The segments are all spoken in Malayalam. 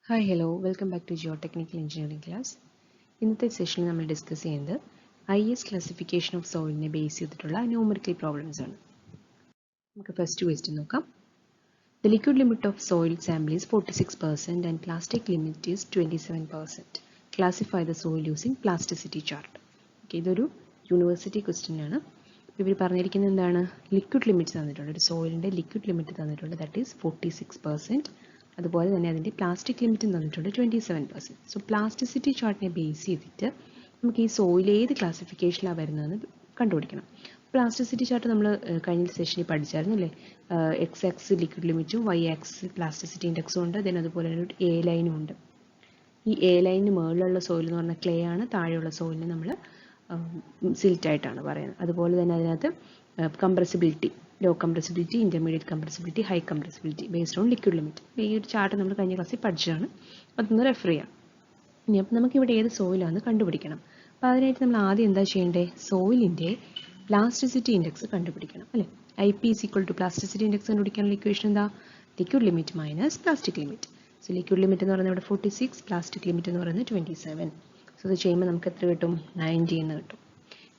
Hi, hello, welcome back to Geotechnical Engineering class. ഇന്നത്തെ സെഷനിൽ നമ്മൾ ഡിസ്കസ് ചെയ്യുന്നത് IS ക്ലാസിഫിക്കേഷൻ ഓഫ് സോയിലിനെ ബേസ് ചെയ്തിട്ടുള്ള ന്യൂമറിക്കൽ പ്രോബ്ലംസ് ആണ്. നമുക്ക് ഫസ്റ്റ് ക്വസ്റ്റ്യൻ നോക്കാം. The liquid limit of soil sample is 46% and plastic limit is 27%. Classify the soil using plasticity chart. Okay, ഇതൊരു യൂണിവേഴ്സിറ്റി ക്വസ്റ്റ്യൻ ആണ്. ഇവർ പറഞ്ഞിരിക്കുന്നത് എന്താണ്? ലിക്വിഡ് ലിമിറ്റ് തന്നിട്ടുണ്ട്. ഒരു സോയിലിൻ്റെ ലിക്വിഡ് ലിമിറ്റ് തന്നിട്ടുണ്ട്, ദാറ്റ് ഈസ് 46%. അതുപോലെ തന്നെ അതിൻ്റെ പ്ലാസ്റ്റിക് ലിമിറ്റും തന്നിട്ടുണ്ട് 27%. സോ പ്ലാസ്റ്റിസിറ്റി ചാർട്ടിനെ ബേസ് ചെയ്തിട്ട് നമുക്ക് ഈ സോയിൽ ഏത് ക്ലാസിഫിക്കേഷനിലാണ് വരുന്നതെന്ന് കണ്ടുപിടിക്കണം. പ്ലാസ്റ്റിസിറ്റി ചാർട്ട് നമ്മൾ കഴിഞ്ഞ സെഷനിൽ പഠിച്ചായിരുന്നു അല്ലേ? എക്സ് ആക്സിസ് ലിക്വിഡ് ലിമിറ്റും വൈ ആക്സിസ് പ്ലാസ്റ്റിസിറ്റി ഇൻഡെക്സും ഉണ്ട്. ദെൻ അതുപോലെ തന്നെ ഒരു എ ലൈനും ഉണ്ട്. ഈ എ ലൈനിന് മുകളിലുള്ള സോയിൽ എന്ന് പറഞ്ഞാൽ ക്ലേ ആണ്, താഴെയുള്ള സോയിലിന് നമ്മൾ സിൽറ്റായിട്ടാണ് പറയുന്നത്. അതുപോലെ തന്നെ അതിനകത്ത് compressibility, low compressibility, intermediate compressibility, high compressibility based on liquid limit. ഈ ഒരു ചാർട്ട് നമ്മൾ കഴിഞ്ഞ ക്ലാസ്സിൽ പഠിച്ചതാണ്, അതൊന്ന് റെഫർ ചെയ്യാം. ഇനി അപ്പം നമുക്കിവിടെ ഏത് സോയിലാണെന്ന് കണ്ടുപിടിക്കണം. അപ്പോൾ അതിനായിട്ട് നമ്മൾ ആദ്യം എന്താ ചെയ്യേണ്ടത്? സോയിലിൻ്റെ പ്ലാസ്റ്റിസിറ്റി ഇൻഡെക്സ് കണ്ടുപിടിക്കണം അല്ലേ? IP is equal to plasticity index കണ്ടുപിടിക്കാനുള്ള ഇക്വേഷൻ എന്താ? Liquid limit minus plastic limit. So liquid limit എന്ന് പറയുന്നത് ഇവിടെ 46, പ്ലാസ്റ്റിക് ലിമിറ്റ് എന്ന് പറയുന്നത് 27. സോ ഇത് ചെയ്യുമ്പോൾ നമുക്ക് എത്ര കിട്ടും? 90 എന്ന് കിട്ടും.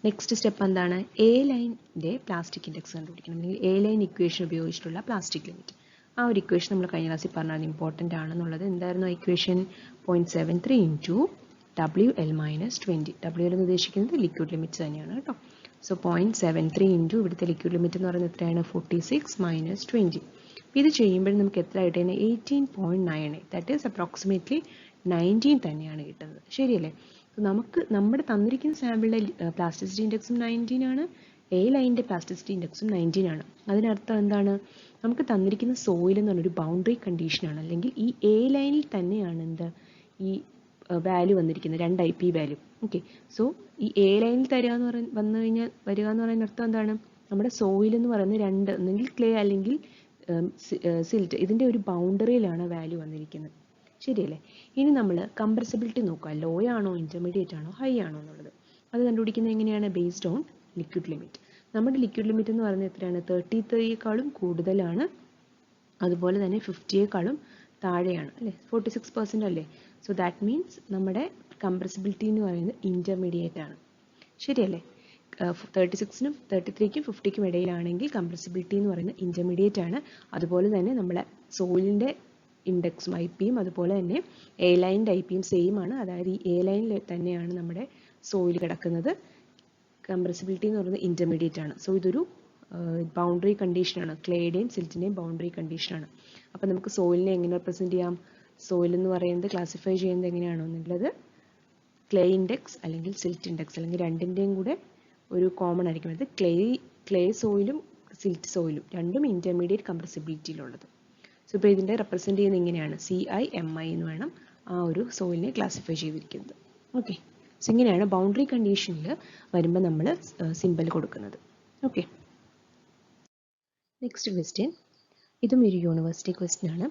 നെക്സ്റ്റ് സ്റ്റെപ്പ് എന്താണ്? എ ലൈനിൻ്റെ പ്ലാസ്റ്റിക് ഇൻഡെക്സ് കണ്ടുപിടിക്കണം, അല്ലെങ്കിൽ എ ലൈൻ ഇക്വേഷൻ ഉപയോഗിച്ചിട്ടുള്ള പ്ലാസ്റ്റിക് ലിമിറ്റ്. ആ ഒരു ഇക്വേഷൻ നമ്മൾ കഴിഞ്ഞ ക്ലാസ്സിൽ പറഞ്ഞാൽ ഇമ്പോർട്ടൻ്റ് ആണെന്നുള്ളത്. എന്തായിരുന്നു ആ equation? 0.73 into WL minus 20. WL എന്ന് ഉദ്ദേശിക്കുന്നത് ലിക്വിഡ് ലിമിറ്റ് തന്നെയാണ് കേട്ടോ. സോ 0.73 ഇൻറ്റു ഇവിടുത്തെ ലിക്വിഡ് ലിമിറ്റ് എന്ന് പറയുന്നത് എത്രയാണ്? 46 മൈനസ് 20. ഇത് ചെയ്യുമ്പോൾ നമുക്ക് എത്ര കിട്ടുന്നത്? 18.98. ദാറ്റ് ഈസ് അപ്രോക്സിമേറ്റ്ലി 19 തന്നെയാണ് കിട്ടുന്നത്. ശരിയല്ലേ? നമുക്ക് നമ്മുടെ തന്നിരിക്കുന്ന സാമ്പിളിലെ പ്ലാസ്റ്റിസിറ്റി ഇൻഡെക്സും 19 ആണ്, എ ലൈനിൻ്റെ പ്ലാസ്റ്റിസിറ്റി ഇൻഡെക്സും 19 ആണ്. അതിനർത്ഥം എന്താണ്? നമുക്ക് തന്നിരിക്കുന്ന സോയിൽ എന്ന് പറഞ്ഞൊരു ബൗണ്ടറി കണ്ടീഷനാണ്, അല്ലെങ്കിൽ ഈ എ ലൈനിൽ തന്നെയാണ് എന്ത് ഈ വാല്യൂ വന്നിരിക്കുന്നത്, 2 IP വാല്യൂ. ഓക്കെ, സോ ഈ എ ലൈനിൽ വരിക എന്ന് പറയുന്ന അർത്ഥം എന്താണ്? നമ്മുടെ സോയിൽ എന്ന് പറയുന്നത് രണ്ട്, ഒന്നെങ്കിൽ ക്ലേ അല്ലെങ്കിൽ സിൽറ്റ്, ഇതിൻ്റെ ഒരു ബൗണ്ടറിയിലാണ് വാല്യൂ വന്നിരിക്കുന്നത്. ശരിയല്ലേ? ഇനി നമ്മൾ കംപ്രസിബിലിറ്റി നോക്കുക, ലോ ആണോ, ഇൻ്റർമീഡിയറ്റ് ആണോ, ഹൈ ആണോ എന്നുള്ളത്. അത് കണ്ടുപിടിക്കുന്നത് എങ്ങനെയാണ്? Based on liquid limit. നമ്മുടെ ലിക്വിഡ് ലിമിറ്റ് എന്ന് പറയുന്നത് എത്രയാണ്? 33യേക്കാളും കൂടുതലാണ്, അതുപോലെ തന്നെ 50യേക്കാളും താഴെയാണ് അല്ലേ? 46% അല്ലേ? സോ ദാറ്റ് മീൻസ് നമ്മുടെ കംപ്രസിബിലിറ്റി എന്ന് പറയുന്നത് ഇൻ്റർമീഡിയറ്റ് ആണ്. ശരിയല്ലേ? 36നും 33ക്കും 50ക്കും ഇടയിലാണെങ്കിൽ കംപ്രസിബിലിറ്റി എന്ന് പറയുന്നത് ഇൻ്റർമീഡിയറ്റ് ആണ്. അതുപോലെ തന്നെ നമ്മുടെ സോയിലിൻ്റെ ഇൻഡെക്സും IP-യും അതുപോലെ തന്നെ എ ലൈനിൻ്റെ IP-യും സെയിം ആണ്. അതായത് ഈ എ ലൈനിൽ തന്നെയാണ് നമ്മുടെ സോയിൽ കിടക്കുന്നത്. കംപ്രസിബിലിറ്റി എന്ന് പറയുന്നത് ഇൻ്റർമീഡിയറ്റ് ആണ്. സോ ഇതൊരു ബൗണ്ടറി കണ്ടീഷനാണ്, ക്ലേയുടെയും സിൽറ്റിൻ്റെയും ബൗണ്ടറി കണ്ടീഷനാണ്. അപ്പോൾ നമുക്ക് സോയിലിനെ എങ്ങനെ റെപ്രസെൻറ്റ് ചെയ്യാം? സോയിൽ എന്ന് പറയുന്നത് ക്ലാസിഫൈ ചെയ്യുന്നത് എങ്ങനെയാണോ എന്നുള്ളത് ക്ലേ ഇൻഡെക്സ് അല്ലെങ്കിൽ സിൽറ്റ് ഇൻഡെക്സ്, അല്ലെങ്കിൽ രണ്ടിൻ്റെയും കൂടെ ഒരു കോമൺ ആയിരിക്കും. അത് ക്ലേ സോയിലും സിൽറ്റ് സോയിലും രണ്ടും ഇൻ്റർമീഡിയറ്റ് കംപ്രസിബിലിറ്റിയിലുള്ളത്. സോ ഇപ്പോൾ ഇതിൻ്റെ റെപ്രസെൻറ്റ് ചെയ്യുന്നത് ഇങ്ങനെയാണ്, CIMI എന്ന് വേണം ആ ഒരു സോയിലിനെ ക്ലാസിഫൈ ചെയ്തിരിക്കുന്നത്. ഓക്കെ, സോ ഇങ്ങനെയാണ് ബൗണ്ടറി കണ്ടീഷനിൽ വരുമ്പോൾ നമ്മൾ സിമ്പൽ കൊടുക്കുന്നത്. Okay, next question. ഇതും ഒരു യൂണിവേഴ്സിറ്റി ക്വസ്റ്റ്യൻ ആണ്.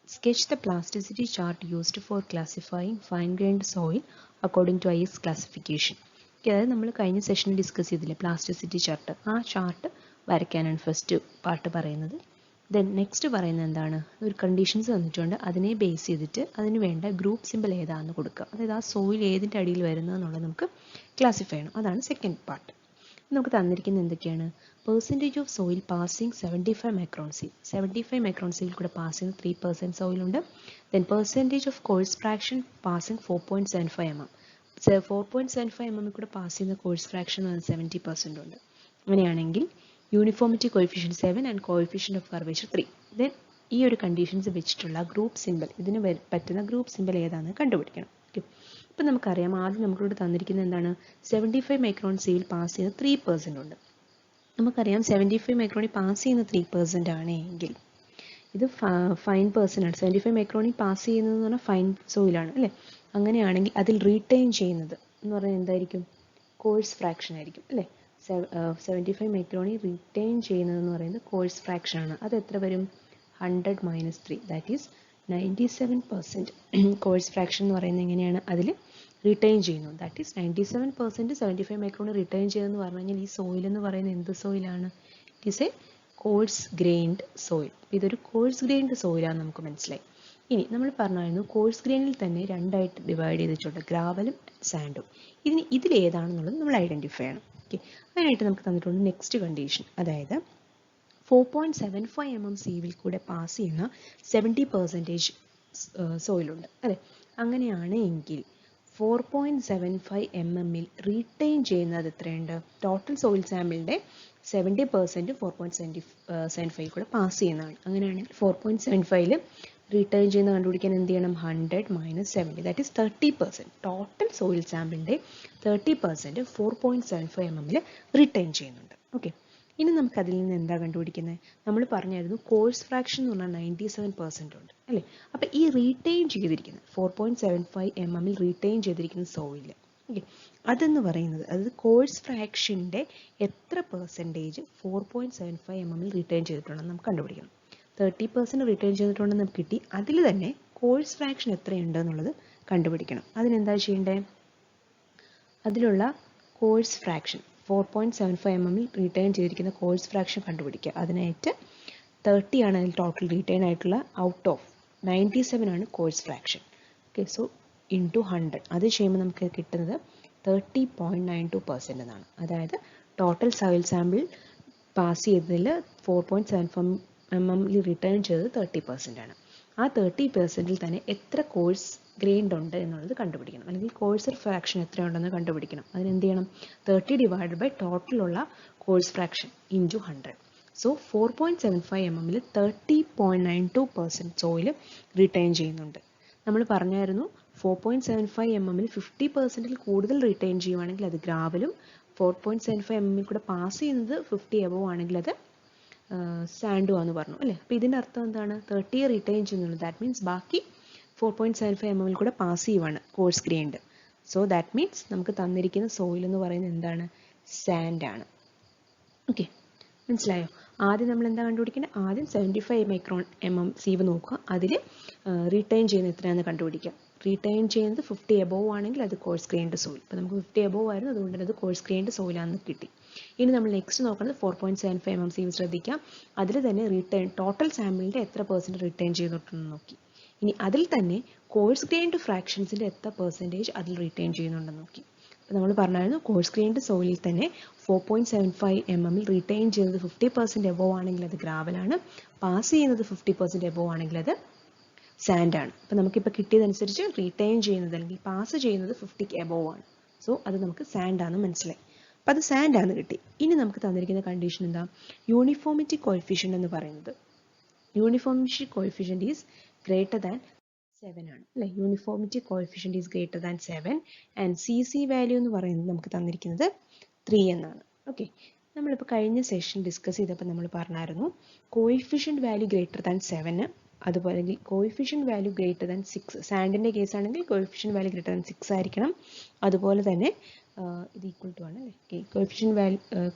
Sketch the plasticity chart used for classifying fine-grained soil according to IS classification. അതായത് നമ്മൾ കഴിഞ്ഞ സെഷനിൽ ഡിസ്കസ് ചെയ്തില്ലേ പ്ലാസ്റ്റിസിറ്റി ചാർട്ട്, ആ ചാർട്ട് വരയ്ക്കാനാണ് ഫസ്റ്റ് പാർട്ട് പറയുന്നത്. ദെൻ നെക്സ്റ്റ് പറയുന്നത് എന്താണ്? ഒരു കണ്ടീഷൻസ് തന്നിട്ടുണ്ട്, അതിനെ ബേസ് ചെയ്തിട്ട് അതിന് വേണ്ട ഗ്രൂപ്പ് സിമ്പിൾ ഏതാണെന്ന് കൊടുക്കുക. അതായത് ആ സോയിൽ ഏതിൻ്റെ അടിയിൽ വരുന്നതെന്നുള്ളത് നമുക്ക് ക്ലാസിഫൈ ചെയ്യണം. അതാണ് സെക്കൻഡ് പാർട്ട്. നമുക്ക് തന്നിരിക്കുന്നത് എന്തൊക്കെയാണ്? Percentage of soil passing 75 micron sieve. 75 micron sieve കൂടെ പാസ് ചെയ്യുന്ന 3% സോയിലുണ്ട്. Then percentage of coarse fraction passing 4.75 mm. 4.75 mm കൂടെ പാസ് ചെയ്യുന്ന കോഴ്സ് ഫ്രാക്ഷൻ 70% ഉണ്ട്. അങ്ങനെയാണെങ്കിൽ uniformity coefficient 7 and coefficient of curvature 3. Then ഈ ഒരു കണ്ടീഷൻസ് വെച്ചിട്ടുള്ള ഗ്രൂപ്പ് സിമ്പിൾ, ഇതിന് പറ്റുന്ന ഗ്രൂപ്പ് സിമ്പിൾ ഏതാണെന്ന് കണ്ടുപിടിക്കണം. ഓക്കെ, ഇപ്പം നമുക്കറിയാം, ആദ്യം നമുക്കിവിടെ തന്നിരിക്കുന്നത് എന്താണ്? 75 മൈക്രോൺ സീൽ പാസ് ചെയ്യുന്ന 3% ഉണ്ട്. നമുക്കറിയാം 75 മൈക്രോണിൽ പാസ് ചെയ്യുന്ന 3% ആണെങ്കിൽ ഇത് ഫൈൻ പേഴ്സൺ ആണ്. 75 മൈക്രോണിൽ പാസ് ചെയ്യുന്നതെന്ന് പറഞ്ഞാൽ ഫൈൻ സോയിലാണ് അല്ലേ? അങ്ങനെയാണെങ്കിൽ അതിൽ റീറ്റെയിൻ ചെയ്യുന്നത് എന്ന് പറയുന്നത് എന്തായിരിക്കും? കോഴ്സ് ഫ്രാക്ഷൻ ആയിരിക്കും അല്ലേ? 75 മൈക്രോണിൽ റീറ്റെയിൻ ചെയ്യുന്നതെന്ന് പറയുന്നത് കോഴ്സ് ഫ്രാക്ഷൻ ആണ്. അത് എത്ര വരും? 100 - 3, ദാറ്റ് ഈസ് 97%. കോഴ്സ് ഫ്രാക്ഷൻ എന്ന് പറയുന്നത് എങ്ങനെയാണ്? അതിൽ റിട്ടേൺ ചെയ്യുന്നു, ദാറ്റ് ഈസ് 97%. 75 മൈക്രോൺ റിട്ടേൺ ചെയ്തെന്ന് പറഞ്ഞു കഴിഞ്ഞാൽ ഈ സോയിൽ എന്ന് പറയുന്നത് എന്ത് സോയിലാണ്? It is a coarse grained soil. ഇതൊരു കോഴ്സ് ഗ്രെയിൻഡ് സോയിലാണെന്ന് നമുക്ക് മനസ്സിലായി. ഇനി നമ്മൾ പറഞ്ഞായിരുന്നു കോഴ്സ് ഗ്രെയിനിൽ തന്നെ രണ്ടായിട്ട് ഡിവൈഡ് ചെയ്തിട്ടുണ്ട്, ഗ്രാവലും സാൻഡും. ഇതിലേതാണെന്നുള്ളത് നമ്മൾ ഐഡൻറ്റിഫൈ ചെയ്യണം. ഓക്കെ, അതിനായിട്ട് നമുക്ക് തന്നിട്ടുണ്ട് നെക്സ്റ്റ് കണ്ടീഷൻ, അതായത് 4.75 mm സീവിൽ കൂടെ പാസ് ചെയ്യുന്ന 70% സോയിലുണ്ട് അല്ലേ. അങ്ങനെയാണ് എങ്കിൽ 4.75 mm റീറ്റെയിൻ ചെയ്യുന്നത് എത്രയുണ്ട്? ടോട്ടൽ സോയിൽ സാമ്പിളിൻ്റെ 70% 4.75 കൂടെ പാസ് ചെയ്യുന്നതാണ്. അങ്ങനെയാണെങ്കിൽ 4.75 റീറ്റെയിൻ ചെയ്യുന്ന കണ്ടുപിടിക്കാൻ എന്ത് ചെയ്യണം? 100 - 70, ദാറ്റ് ഈസ് 30%. ടോട്ടൽ സോയിൽ സാമ്പിളിൻ്റെ 30% 4.75 mm റീറ്റെയിൻ ചെയ്യുന്നുണ്ട്. ഓക്കെ, ഇനി നമുക്ക് അതിൽ നിന്ന് എന്താ കണ്ടുപിടിക്കുന്നത്? നമ്മൾ പറഞ്ഞായിരുന്നു കോഴ്സ് ഫ്രാക്ഷൻ എന്ന് പറഞ്ഞാൽ 97% ഉണ്ട് അല്ലേ. അപ്പോൾ ഈ റീറ്റെയിൻ ചെയ്തിരിക്കുന്ന 4.75 mm റീറ്റെയിൻ ചെയ്തിരിക്കുന്ന സോയിൽ, ഓക്കെ, അതെന്ന് പറയുന്നത് അതായത് കോഴ്സ് ഫ്രാക്ഷൻ്റെ എത്ര പെർസെൻറ്റേജ് 4.75 mm റീറ്റെയിൻ ചെയ്തിട്ടുണ്ടെന്ന് നമുക്ക് കണ്ടുപിടിക്കണം. 30% റിട്ടേൺ ചെയ്തിട്ടുണ്ടെന്ന് നമുക്ക് കിട്ടി. അതിൽ തന്നെ കോഴ്സ് ഫ്രാക്ഷൻ എത്രയുണ്ട് എന്നുള്ളത് കണ്ടുപിടിക്കണം. അതിനെന്താ ചെയ്യേണ്ടത്? അതിലുള്ള കോഴ്സ് ഫ്രാക്ഷൻ 4.75 mm റിട്ടേൺ ചെയ്തിരിക്കുന്ന കോഴ്സ് ഫ്രാക്ഷൻ കണ്ടുപിടിക്കുക. അതിനായിട്ട് 30 ആണ് അതിൽ ടോട്ടൽ റിട്ടേൺ ആയിട്ടുള്ള, ഔട്ട് ഓഫ് 97 ആണ് course fraction. Okay, so into 100 അത് ചെയ്യുമ്പോൾ നമുക്ക് കിട്ടുന്നത് 30.92% എന്നാണ്. അതായത് ടോട്ടൽ സോയിൽ സാമ്പിൾ പാസ് ചെയ്തതിൽ 4.75 mm റിട്ടേൺ ചെയ്തത് 30% ആണ്. ആ 30%ൽ തന്നെ എത്ര കോഴ്സ് ഗ്രെയിൻഡ് ഉണ്ട് എന്നുള്ളത് കണ്ടുപിടിക്കണം, അല്ലെങ്കിൽ കോഴ്സ് ഫ്രാക്ഷൻ എത്രയുണ്ടെന്ന് കണ്ടുപിടിക്കണം. അതിനെന്ത് ചെയ്യണം? 30 ഡിവൈഡഡ് ബൈ ടോട്ടലുള്ള coarse fraction into 100. So 4.75 mm 30.92% soil return ചെയ്യുന്നുണ്ട്. നമ്മൾ പറഞ്ഞായിരുന്നു 4.75 mm 50%ൽ കൂടുതൽ റിട്ടേൺ ചെയ്യുവാണെങ്കിൽ അത് ഗ്രാവലും, 4.75 mm കൂടെ പാസ് ചെയ്യുന്നത് 50 എബവ് ആണെങ്കിൽ അത് സാൻഡും ആണെന്ന് പറഞ്ഞു അല്ലേ. അപ്പോൾ ഇതിൻ്റെ അർത്ഥം എന്താണ്? 30 റിട്ടേൺ ചെയ്യുന്നുള്ളൂ. ദാറ്റ് മീൻസ് ബാക്കി 4.75 mm കൂടെ പാസ് ചെയ്യുവാണ് course grained. So that means നമുക്ക് തന്നിരിക്കുന്ന സോയിൽ എന്ന് പറയുന്നത് എന്താണ്? സാൻഡാണ്. ഓക്കെ, മനസ്സിലായോ? ആദ്യം നമ്മൾ എന്താ കണ്ടുപിടിക്കേണ്ടത്? ആദ്യം 75 മൈക്രോൺ mm സീവ് നോക്കുക, അതിൽ റീറ്റെയിൻ ചെയ്യുന്നത് എത്രയാണെന്ന് കണ്ടുപിടിക്കുക. റീറ്റെയിൻ ചെയ്യുന്നത് 50 എബോവ് ആണെങ്കിൽ അത് കോഴ്സ് ഗ്രെയിൻഡ് സോയിൽ. അപ്പോൾ നമുക്ക് 50 എബോവ് ആയിരുന്നു, അതുകൊണ്ട് തന്നെ അത് കോഴ്സ് ഗ്രെയിൻഡ് സോയിലാണെന്ന് കിട്ടി. ഇനി നമ്മൾ നെക്സ്റ്റ് നോക്കുന്നത് 4.75 mm സീവ് ശ്രദ്ധിക്കാം. അതിൽ തന്നെ റിട്ടേൺ ടോട്ടൽ സാമ്പിളിൻ്റെ എത്ര പെർസെൻറ്റ് റിട്ടേൺ ചെയ്തിട്ടുണ്ടെന്ന് നോക്കി. ഇനി അതിൽ തന്നെ കോഴ്സ് ഗ്രെയിൻഡ് ഫ്രാക്ഷൻസിൻ്റെ എത്ര പെർസെൻറ്റേജ് അതിൽ റിട്ടേൺ ചെയ്യുന്നുണ്ടെന്ന് നോക്കി. അപ്പോൾ നമ്മൾ പറഞ്ഞായിരുന്നു കോഴ്സ് ഗ്രെയിൻഡ് സോയിലിൽ തന്നെ 4.75 mm റിട്ടേൺ ചെയ്യുന്നത് 50% എബോവ് ആണെങ്കിൽ അത് ഗ്രാവലാണ്, പാസ് ചെയ്യുന്നത് 50% എബോവ് ആണെങ്കിൽ അത് സാൻഡാണ്. അപ്പോൾ നമുക്കിപ്പോൾ കിട്ടിയതനുസരിച്ച് റീറ്റെയിൻ ചെയ്യുന്നത് അല്ലെങ്കിൽ പാസ് ചെയ്യുന്നത് 50 എബോവ് ആണ്. സോ അത് നമുക്ക് സാൻഡാണെന്ന് മനസ്സിലായി. അപ്പോൾ അത് സാൻഡാണെന്ന് കിട്ടി. ഇനി നമുക്ക് തന്നിരിക്കുന്ന കണ്ടീഷൻ എന്താ? യൂണിഫോമിറ്റി കോഎഫിഷ്യൻ്റ് എന്ന് പറയുന്നത്, uniformity coefficient is greater than 7 ആണ് അല്ലേ. Uniformity coefficient is greater than 7 and CC value എന്ന് പറയുന്നത് നമുക്ക് തന്നിരിക്കുന്നത് 3 എന്നാണ്. ഓക്കെ, നമ്മളിപ്പോൾ കഴിഞ്ഞ സെഷൻ ഡിസ്കസ് ചെയ്തപ്പോൾ നമ്മൾ പറഞ്ഞായിരുന്നു കോഎഫിഷ്യൻ്റ് വാല്യൂ ഗ്രേറ്റർ ദാൻ 7, അതുപോലെ കോഎഫിഷ്യൻ്റ് വാല്യൂ ഗ്രേറ്റർ ദാൻ 6. സാൻഡിൻ്റെ കേസ് ആണെങ്കിൽ കോഎഫിഷ്യൻ്റ് വാല്യൂ ഗ്രേറ്റർ ദാൻ 6 ആയിരിക്കണം. അതുപോലെ തന്നെ ഇത് ഈക്വൽ ടു ആണ് അല്ലേ.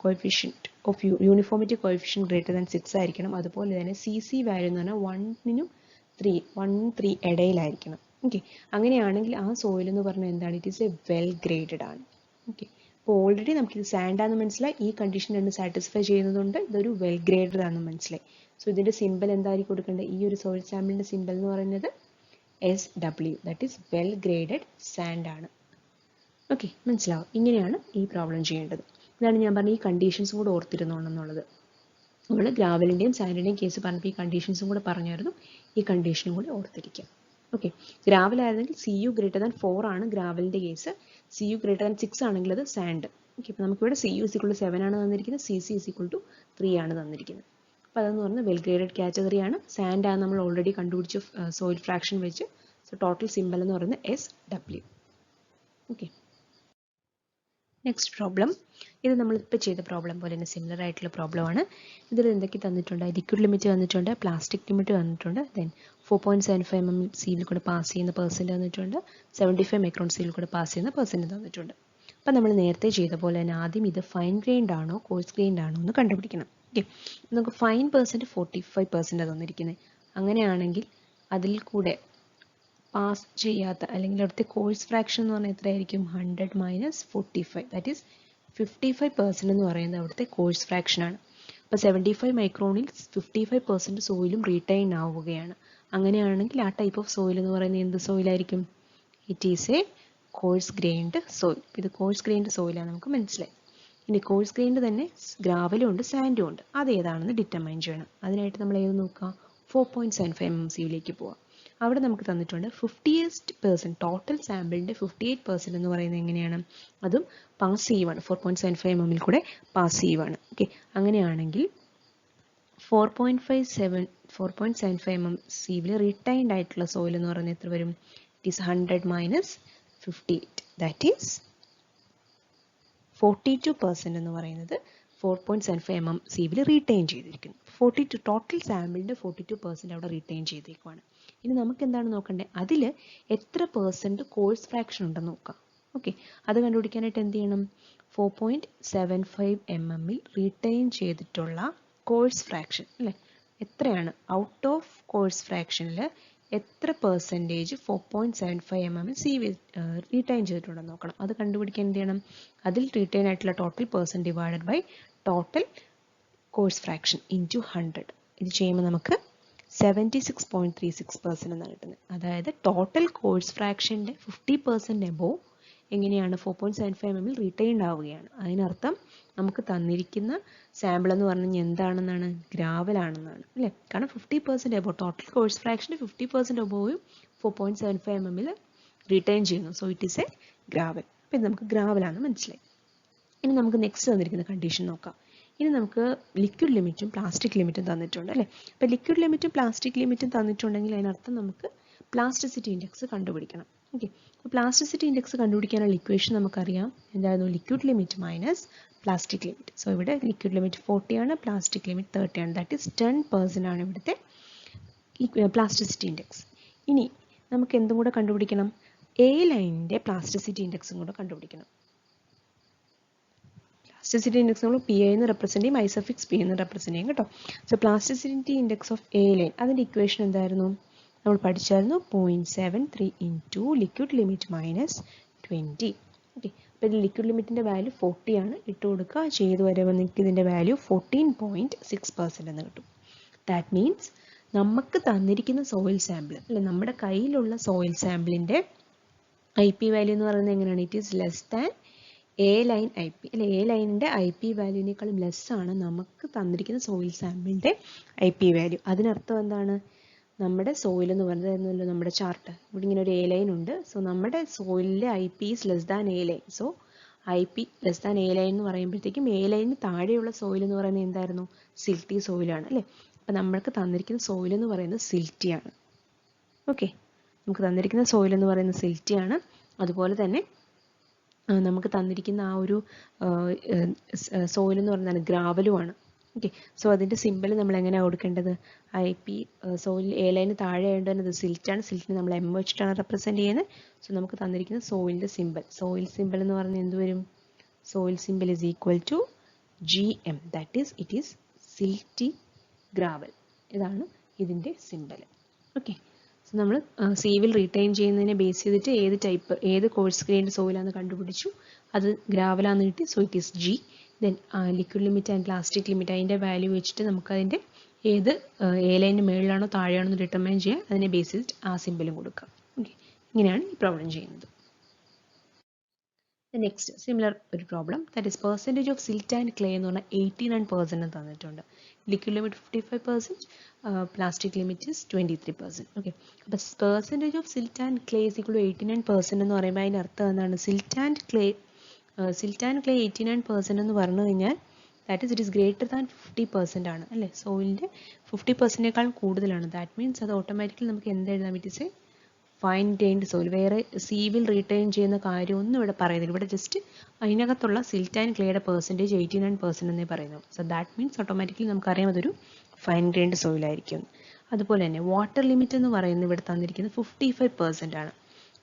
Coefficient of uniformity coefficient greater than 6 ആയിരിക്കണം. അതുപോലെ തന്നെ CC വാല്യൂ എന്ന് പറഞ്ഞാൽ 1 - 3 ഇടയിലായിരിക്കണം. ഓക്കെ, അങ്ങനെയാണെങ്കിൽ ആ സോയിൽ എന്ന് പറഞ്ഞാൽ എന്താണ്? It is A well graded ആണ്. ഓക്കെ, അപ്പോൾ ഓൾറെഡി നമുക്കിത് സാൻഡാന്ന് മനസ്സിലായി, ഈ കണ്ടീഷൻ രണ്ട് സാറ്റിസ്ഫൈ ചെയ്യുന്നതുകൊണ്ട് ഇതൊരു വെൽ ഗ്രേഡഡ് ആണെന്ന് മനസ്സിലായി. സോ ഇതിൻ്റെ സിമ്പിൾ എന്തായിരിക്കും കൊടുക്കേണ്ടത്? ഈ ഒരു സോയിൽ സാമ്പിളിൻ്റെ സിമ്പിൾ എന്ന് പറയുന്നത് SW, that is well graded sand ആണ്. ഓക്കെ, മനസ്സിലാവും. ഇങ്ങനെയാണ് ഈ പ്രോബ്ലം ചെയ്യേണ്ടത്. ഇതാണ് ഞാൻ പറഞ്ഞ ഈ കണ്ടീഷൻസും കൂടെ ഓർത്തിരുന്നോണമെന്നുള്ളത്. നമ്മൾ ഗ്രാവലിൻ്റെയും സാൻഡിൻ്റെയും കേസ് പറഞ്ഞപ്പോൾ ഈ കണ്ടീഷൻസും കൂടെ പറഞ്ഞായിരുന്നു, ഈ കണ്ടീഷനും കൂടെ ഓർത്തിരിക്കാം. ഓക്കെ, ഗ്രാവലായിരുന്നെങ്കിൽ CU ഗ്രേറ്റർ ദാൻ 4 ആണ് ഗ്രാവലിൻ്റെ കേസ്, CU ഗ്രേറ്റർ ദാൻ 6 ആണെങ്കിൽ അത് സാൻഡ്. ഓക്കെ, ഇപ്പോൾ നമുക്കിവിടെ CU = 7 ആണ് തന്നിരിക്കുന്നത്, CC = 3 ആണ് തന്നിരിക്കുന്നത്. അപ്പോൾ അതെന്ന് പറഞ്ഞാൽ വെൽ ഗ്രേഡഡ് കാറ്റഗറിയാണ്. സാൻഡ് ആണ് നമ്മൾ ഓൾറെഡി കണ്ടുപിടിച്ച സോയിൽ ഫ്രാക്ഷൻ വെച്ച്. സോ ടോട്ടൽ സിമ്പിൾ എന്ന് പറയുന്നത് SW. ഓക്കെ, നെക്സ്റ്റ് പ്രോബ്ലം, ഇത് നമ്മളിപ്പോൾ ചെയ്ത പ്രോബ്ലം പോലെ തന്നെ സിമിലർ ആയിട്ടുള്ള പ്രോബ്ലമാണ്. ഇതിൽ എന്തൊക്കെ തന്നിട്ടുണ്ട്? ലിക്വിഡ് ലിമിറ്റ് തന്നിട്ടുണ്ട്, പ്ലാസ്റ്റിക് ലിമിറ്റ് തന്നിട്ടുണ്ട്, ദെൻ 4.75 mm സീലിൽ കൂടെ പാസ് ചെയ്യുന്ന പെർസെൻറ്റ് തന്നിട്ടുണ്ട്, 75 മൈക്രോൺ സീലിൽ കൂടെ പാസ് ചെയ്യുന്ന പെർസെൻറ്റ് തന്നിട്ടുണ്ട്. അപ്പോൾ നമ്മൾ നേരത്തെ ചെയ്ത പോലെ തന്നെ ആദ്യം ഇത് ഫൈൻ ഗ്രൈൻഡ് ആണോ കോഴ്സ് ഗ്രൈൻഡ് ആണോ എന്ന് കണ്ടുപിടിക്കണം. ഓക്കെ, നമുക്ക് ഫൈൻ പെർസെൻറ്റ് 45% തന്നിരിക്കുന്നത്. അങ്ങനെയാണെങ്കിൽ അതിൽ കൂടെ പാസ് ചെയ്യാത്ത അല്ലെങ്കിൽ അവിടുത്തെ കോഴ്സ് ഫ്രാക്ഷൻ എന്ന് പറഞ്ഞാൽ എത്രയായിരിക്കും? 100 - 45, ദാറ്റ് ഈസ് 55% എന്ന് പറയുന്നത് അവിടുത്തെ കോഴ്സ് ഫ്രാക്ഷനാണ്. അപ്പോൾ 75 മൈക്രോണിൽ 55% സോയിലും റീറ്റെയിൻ ആവുകയാണ്. അങ്ങനെയാണെങ്കിൽ ആ ടൈപ്പ് ഓഫ് സോയിൽ എന്ന് പറയുന്നത് എന്ത് സോയിലായിരിക്കും? It is a coarse grained soil. ഇത് കോഴ്സ് ഗ്രെയിൻഡ് സോയിലാണ്, നമുക്ക് മനസ്സിലായി. ഇനി കോഴ്സ് ഗ്രെയിൻഡ് തന്നെ ഗ്രാവലും ഉണ്ട്, സാൻഡും ഉണ്ട്. അത് ഏതാണെന്ന് ഡിറ്റർമൈൻ ചെയ്യണം. അതിനായിട്ട് നമ്മൾ ഏത് നോക്കുക? 4.75 mmCയിലേക്ക് പോവാം. അവിടെ നമുക്ക് തന്നിട്ടുണ്ട് 58% ടോട്ടൽ സാമ്പിളിൻ്റെ 58% എന്ന് പറയുന്നത് എങ്ങനെയാണ്? അതും പാസീവാണ്. 4.75 mm കൂടെ പാസീവാണ്. ഓക്കെ, അങ്ങനെയാണെങ്കിൽ 4.75 mmCയിൽ റിട്ടൈൻഡ് ആയിട്ടുള്ള സോയിൽ എന്ന് പറയുന്നത് എത്ര വരും? It is 100 minus 58, that is 42% എന്ന് പറയുന്നത് 4.75 mmCയിൽ റീറ്റെയിൻ ചെയ്തിരിക്കുന്നു. 42 ടോട്ടൽ സാമ്പിളിൻ്റെ 42% അവിടെ റീറ്റെയിൻ ചെയ്തേക്കുവാണ്. ഇനി നമുക്ക് എന്താണ് നോക്കേണ്ടത്? അതിൽ എത്ര പെർസെൻറ്റ് കോഴ്സ് ഫ്രാക്ഷൻ ഉണ്ടെന്ന് നോക്കാം. ഓക്കെ, അത് കണ്ടുപിടിക്കാനായിട്ട് എന്ത് ചെയ്യണം? 4.75 mmൽ റീറ്റെയിൻ ചെയ്തിട്ടുള്ള കോഴ്സ് ഫ്രാക്ഷൻ അല്ലേ, എത്രയാണ്? ഔട്ട് ഓഫ് കോഴ്സ് ഫ്രാക്ഷനിൽ എത്ര പെർസെൻറ്റേജ് 4.75 mmൽ റീറ്റെയിൻ ചെയ്തിട്ടുണ്ടെന്ന് നോക്കണം. അത് കണ്ടുപിടിക്കാൻ എന്ത് ചെയ്യണം? അതിൽ റീറ്റെയിൻ ആയിട്ടുള്ള total percent divided by total coarse fraction into 100. ഇത് ചെയ്യുമ്പോൾ നമുക്ക് 76.36% എന്നാണ് കിട്ടുന്നത്. അതായത് ടോട്ടൽ കോഴ്സ് ഫ്രാക്ഷൻ്റെ 50% എബോവ് എങ്ങനെയാണ്? 4.75 mmൽ റീറ്റെയിൻഡ് ആവുകയാണ്. അതിനർത്ഥം നമുക്ക് തന്നിരിക്കുന്ന സാമ്പിൾ എന്ന് പറഞ്ഞാൽ എന്താണെന്നാണ്? ഗ്രാവലാണെന്നാണ് അല്ലേ? കാരണം 50% എബോവ്, ടോട്ടൽ കോഴ്സ് ഫ്രാക്ഷൻ്റെ 50% എബോവും 4.75 mmൽ റീറ്റെയിൻ ചെയ്യുന്നു. So it is A gravel. അപ്പോൾ ഇത് നമുക്ക് ഗ്രാവലാണെന്ന് മനസ്സിലായി. ഇനി നമുക്ക് നെക്സ്റ്റ് തന്നിരിക്കുന്ന കണ്ടീഷൻ നോക്കാം. ഇനി നമുക്ക് ലിക്വിഡ് ലിമിറ്റും പ്ലാസ്റ്റിക് ലിമിറ്റും തന്നിട്ടുണ്ട് അല്ലേ? അപ്പോൾ ലിക്വിഡ് ലിമിറ്റും പ്ലാസ്റ്റിക് ലിമിറ്റും തന്നിട്ടുണ്ടെങ്കിൽ അതിനർത്ഥം നമുക്ക് പ്ലാസ്റ്റിസിറ്റി ഇൻഡെക്സ് കണ്ടുപിടിക്കണം. ഓക്കെ, അപ്പോൾ പ്ലാസ്റ്റിസിറ്റി ഇൻഡെക്സ് കണ്ടുപിടിക്കാനുള്ള ഇക്വേഷൻ നമുക്കറിയാം. എന്തായിരുന്നു? Liquid limit minus plastic limit. So ഇവിടെ ലിക്വിഡ് ലിമിറ്റ് 40 ആണ്, പ്ലാസ്റ്റിക് ലിമിറ്റ് 30 ആണ്. ദാറ്റ് ഈസ് 10% ആണ് ഇവിടുത്തെ പ്ലാസ്റ്റിസിറ്റി ഇൻഡെക്സ്. ഇനി നമുക്ക് എന്തും കൂടെ കണ്ടുപിടിക്കണം? എ ലൈനിൻ്റെ പ്ലാസ്റ്റിസിറ്റി ഇൻഡെക്സും കൂടെ കണ്ടുപിടിക്കണം. പ്ലാസ്റ്റിസിറ്റി ഇൻഡെക്സ് നമ്മൾ പി എന്ന് റെപ്രസെൻറ്റ് ചെയ്യും, ഐ സഫിക്സ് പി എന്ന് റെപ്രസെൻറ്റ് ചെയ്യും കേട്ടോ. So plasticity index of A line, അതിൻ്റെ ഇക്വേഷൻ എന്തായിരുന്നു? നമ്മൾ പഠിച്ചായിരുന്നു 0.73 into liquid limit minus 20. Okay, അപ്പോൾ ഇത് ലിക്വിഡ് ലിമിറ്റിൻ്റെ വാല്യൂ 40 ആണ്. ഇട്ട് കൊടുക്കുക, ചെയ്ത് വരുമ്പോൾ നിങ്ങൾക്ക് ഇതിൻ്റെ വാല്യൂ 14.6% എന്ന് കിട്ടും. ദാറ്റ് മീൻസ് നമുക്ക് തന്നിരിക്കുന്ന സോയിൽ സാമ്പിൾ അല്ലെ, നമ്മുടെ കയ്യിലുള്ള സോയിൽ സാമ്പിളിൻ്റെ ഐ പി വാല്യൂ എന്ന് പറയുന്നത് എങ്ങനെയാണ്? It is less than A line I P അല്ലെ. എ ലൈനിൻ്റെ ഐ പി വാല്യൂവിനേക്കാളും ലെസ്സാണ് നമുക്ക് തന്നിരിക്കുന്ന സോയിൽ സാമ്പിളിൻ്റെ ഐ പി വാല്യൂ. അതിനർത്ഥം എന്താണ്? നമ്മുടെ സോയിൽ എന്ന് പറയുന്നത് നമ്മുടെ ചാർട്ട് ഇവിടെ ഇങ്ങനെ ഒരു എ ലൈൻ ഉണ്ട്. സോ നമ്മുടെ സോയിലിലെ I P is less than A line. So I P less than A line എന്ന് പറയുമ്പോഴത്തേക്കും എ ലൈനിന് താഴെയുള്ള സോയിൽ എന്ന് പറയുന്നത് എന്തായിരുന്നു? സിൽറ്റി സോയിലാണ് അല്ലേ. അപ്പം നമ്മൾക്ക് തന്നിരിക്കുന്ന സോയിൽ എന്ന് പറയുന്നത് സിൽറ്റിയാണ്. ഓക്കെ, നമുക്ക് തന്നിരിക്കുന്ന സോയിൽ എന്ന് പറയുന്നത് സിൽറ്റിയാണ്. അതുപോലെ തന്നെ നമുക്ക് തന്നിരിക്കുന്ന ആ ഒരു സോയിൽ എന്ന് പറയുന്നത് ഗ്രാവലുമാണ്. ഓക്കെ, സോ അതിൻ്റെ സിമ്പിൾ നമ്മൾ എങ്ങനെയാണ് കൊടുക്കേണ്ടത്? I P soil A line താഴെ ആയതുകൊണ്ട് തന്നെ അത് സിൽറ്റാണ്. സിൽറ്റിന് നമ്മൾ എം വെച്ചിട്ടാണ് റെപ്രസെൻറ്റ് ചെയ്യുന്നത്. സോ നമുക്ക് തന്നിരിക്കുന്ന സോയിലിൻ്റെ സിമ്പിൾ, സോയിൽ സിമ്പിൾ എന്ന് പറഞ്ഞാൽ എന്ത് വരും? Soil simple is equal to GM, that is it is silty gravel. ഇതാണ് ഇതിൻ്റെ സിമ്പിൾ. ഓക്കെ, സോ നമ്മൾ സീവിൽ റീറ്റെയിൻ ചെയ്യുന്നതിനെ ബേസ് ചെയ്തിട്ട് ഏത് കോഴ്സ് ഗ്രേഡ് സോയിലാണെന്ന് കണ്ടുപിടിച്ചു. അത് ഗ്രാവലാന്ന് കിട്ടി. So it is G. Then liquid limit and plastic limit അതിൻ്റെ വാല്യൂ വെച്ചിട്ട് നമുക്കതിൻ്റെ ഏത് എ ലൈനിന് മുകളിലാണോ താഴെയാണോ എന്ന് ഡിറ്റർമൈൻ ചെയ്യാം. അതിനെ ബേസ് ചെയ്തിട്ട് ആ സിമ്പിളും കൊടുക്കാം. ഓക്കെ, ഇങ്ങനെയാണ് ഈ പ്രോബ്ലം ചെയ്യുന്നത്. നെക്സ്റ്റ് സിമിലർ ഒരു problem, that is percentage of silt and clay എന്ന് പറഞ്ഞാൽ 89% തന്നിട്ടുണ്ട്. Liquid limit 55%, plastic limit is 23%. Okay, അപ്പോൾ percentage of silt and clay is equal to 89% എന്ന് പറയുമ്പോൾ അതിൻ്റെ അർത്ഥം എന്താണ്? സിൽറ്റ് ആൻഡ് ക്ലേ 89% എന്ന് പറഞ്ഞു കഴിഞ്ഞാൽ that is it is greater than 50% ആണ് അല്ലേ. സോയിലിൻ്റെ 50%നേക്കാൾ കൂടുതലാണ്. ദാറ്റ് മീൻസ് അത് ഓട്ടോമാറ്റിക്കലി നമുക്ക് എന്ത് എഴുതാം? It is A fine grained soil. വേറെ സീവിൽ റീറ്റെയിൻ ചെയ്യുന്ന കാര്യമൊന്നും ഇവിടെ പറയുന്നില്ല. ഇവിടെ ജസ്റ്റ് അതിനകത്തുള്ള സിൽറ്റ് ആൻഡ് ക്ലേയുടെ പെർസെൻറ്റേജ് 89% എന്നേ പറയുന്നു. സോ ദാറ്റ് മീൻസ് ഓട്ടോമാറ്റിക്കലി നമുക്കറിയാം അതൊരു ഫൈൻ ഗ്രെയിൻഡ് സോയിലായിരിക്കും. അതുപോലെ തന്നെ വാട്ടർ ലിമിറ്റ് എന്ന് പറയുന്നത് ഇവിടെ തന്നിരിക്കുന്നത് 55% ആണ്.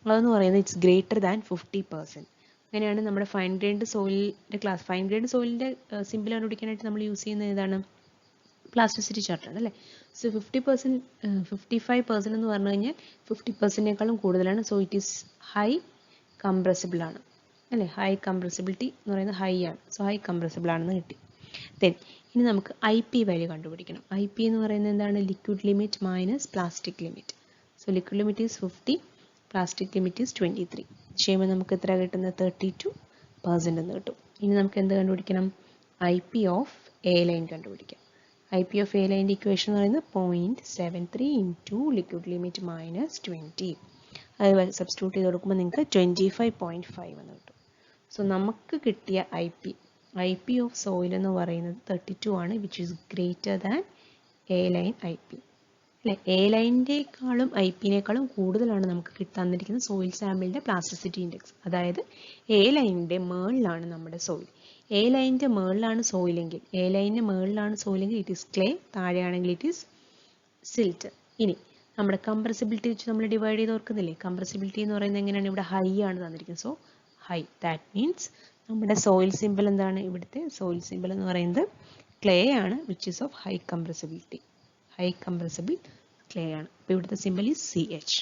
അതെന്ന് പറയുന്നത് ഇറ്റ്സ് ഗ്രേറ്റർ ദാൻ 50%. അങ്ങനെയാണ് നമ്മുടെ ഫൈൻ ഗ്രെയിൻഡ് സോയിലിൻ്റെ ക്ലാസ്. ഫൈൻ ഗ്രെയിൻഡ് സോയിലിൻ്റെ സിമ്പിൾ കണ്ടുപിടിക്കാനായിട്ട് നമ്മൾ യൂസ് ചെയ്യുന്നത് ഏതാണ്? പ്ലാസ്റ്റിസിറ്റി ചാർട്ടാണ് അല്ലേ. സോ 55% എന്ന് പറഞ്ഞു കഴിഞ്ഞാൽ 50%നേക്കാളും കൂടുതലാണ്. So it is high compressible ആണ് അല്ലേ. ഹൈ കംപ്രസിബിലിറ്റി എന്ന് പറയുന്നത് ഹൈ ആണ്. സോ ഹൈ കംപ്രസിബിൾ ആണെന്ന് കിട്ടി. ദെൻ ഇനി നമുക്ക് IP വാല്യൂ കണ്ടുപിടിക്കണം. IP എന്ന് പറയുന്നത് എന്താണ്? Liquid limit minus plastic limit. So liquid limit is 50, plastic limit is 23. ചെയ്യുമ്പോൾ നമുക്ക് എത്ര കിട്ടുന്നത്? 32% എന്ന് കിട്ടും. ഇനി നമുക്ക് എന്ത് കണ്ടുപിടിക്കണം? IP ഓഫ് എ ലൈൻ കണ്ടുപിടിക്കാം. IP ഓഫ് എ ലൈൻ്റെ ഇക്വേഷൻ എന്ന് പറയുന്നത് 0.73 ഇൻറ്റു ലിക്വിഡ് ലിമിറ്റ് മൈനസ് 20. അത് സബ്സ്റ്റിറ്റ്യൂട്ട് ചെയ്ത് കൊടുക്കുമ്പോൾ നിങ്ങൾക്ക് 25.5 എന്ന് കിട്ടും. സോ നമുക്ക് കിട്ടിയ IP ഓഫ് സോയിൽ എന്ന് പറയുന്നത് 32 ആണ്, which is greater than A line IP. അല്ലെ, എ ലൈനിൻ്റെക്കാളും IP-നേക്കാളും കൂടുതലാണ് നമുക്ക് തന്നിരിക്കുന്ന സോയിൽ സാമ്പിളിൻ്റെ പ്ലാസ്റ്റിസിറ്റി ഇൻഡെക്സ്. അതായത് എ ലൈനിൻ്റെ മേളിലാണ് നമ്മുടെ സോയിൽ. എ ലൈനിൻ്റെ മേളിലാണ് സോയിലെങ്കിൽ ഇറ്റ് ഈസ് ക്ലേ, താഴെയാണെങ്കിൽ ഇറ്റ് ഈസ് സിൽറ്റ്. ഇനി നമ്മുടെ കംപ്രസിബിലിറ്റി വെച്ച് നമ്മൾ ഡിവൈഡ് ചെയ്ത് ഓർക്കുന്നില്ലേ? കംപ്രസിബിലിറ്റി എന്ന് പറയുന്നത് എങ്ങനെയാണ്? ഇവിടെ ഹൈ ആണ് തന്നിരിക്കുന്നത്. സോ ഹൈ, ദാറ്റ് മീൻസ് നമ്മുടെ സോയിൽ സിമ്പിൾ എന്താണ്? ഇവിടുത്തെ സോയിൽ സിമ്പിൾ എന്ന് പറയുന്നത് ക്ലേ ആണ്, which is of high compressibility. High compressible clay ആണ്. അപ്പോൾ ഇവിടുത്തെ സിമ്പിൾ ഈസ് CH.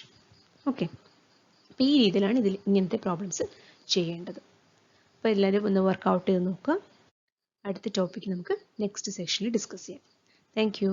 ഓക്കെ, അപ്പോൾ ഈ രീതിയിലാണ് ഇങ്ങനത്തെ പ്രോബ്ലംസ് ചെയ്യേണ്ടത്. അപ്പോൾ എല്ലാവരും ഒന്ന് വർക്കൗട്ട് ചെയ്ത് നോക്കുക. അടുത്ത ടോപ്പിക്ക് നമുക്ക് നെക്സ്റ്റ് സെഷനിൽ ഡിസ്കസ് ചെയ്യാം. Thank you.